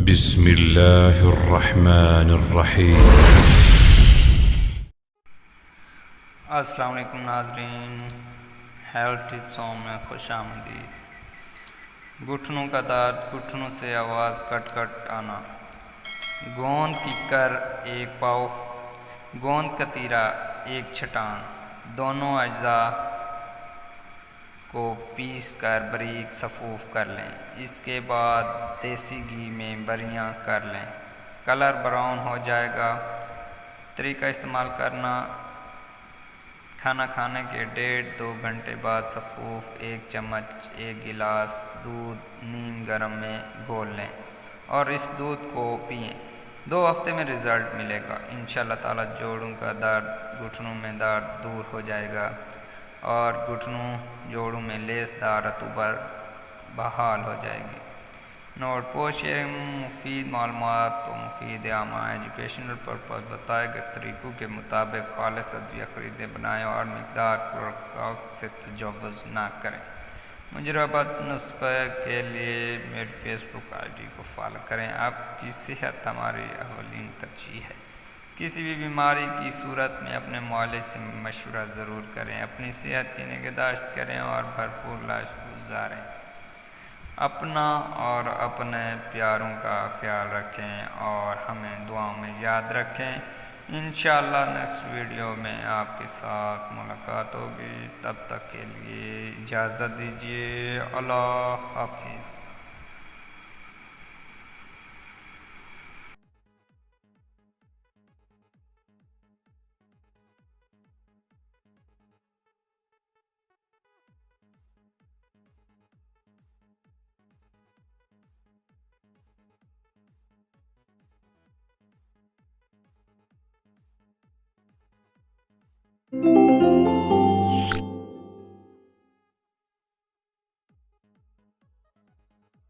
बिस्मिल्लाहिर्रहमानिर्रहीम। अस्सलाम वालेकुम नाज़रीन, हेल्थ टिप्सों में खुश आमदीद। घुटनों का दर्द, घुटनों से आवाज़ कट कट आना, गोंद की कर एक पाव, गोंद का तीरा एक छटान, दोनों अज्जा को पीस कर बारीक सफ़ूफ कर लें। इसके बाद देसी घी में बरियां कर लें, कलर ब्राउन हो जाएगा। तरीका इस्तेमाल करना, खाना खाने के 1.5-2 घंटे बाद सफ़ूफ 1 चम्मच 1 गिलास दूध नीम गर्म में घोल लें और इस दूध को पिएं। 2 हफ्ते में रिज़ल्ट मिलेगा इंशाअल्लाह ताला। जोड़ों का दर्द, घुटनों में दर्द दूर हो जाएगा और घुटनों जोड़ों में लेसदार रतूबत बहाल हो जाएगी। नोट, पोस्ट शेयरिंग मुफीद मालूमात तो मुफीद आमा एजुकेशनल पर्पज़ बताए गए तरीक़ों के मुताबिक खालिस अद्विया ख़रीदें बनाएँ और मकदार से तजावुज़ ना करें। मुजरबत नुस्खे के लिए मेरी फेसबुक ID को फॉलो करें। आपकी सेहत हमारी अवलीन तरजीह है। किसी भी बीमारी की सूरत में अपने मालिज से मशवरा ज़रूर करें। अपनी सेहत की निगहदाश्त करें और भरपूर लाइफ गुजारें। अपना और अपने प्यारों का ख्याल रखें और हमें दुआओं में याद रखें। इंशाअल्लाह नेक्स्ट वीडियो में आपके साथ मुलाकात होगी। तब तक के लिए इजाज़त दीजिए। अल्लाह हाफिज़।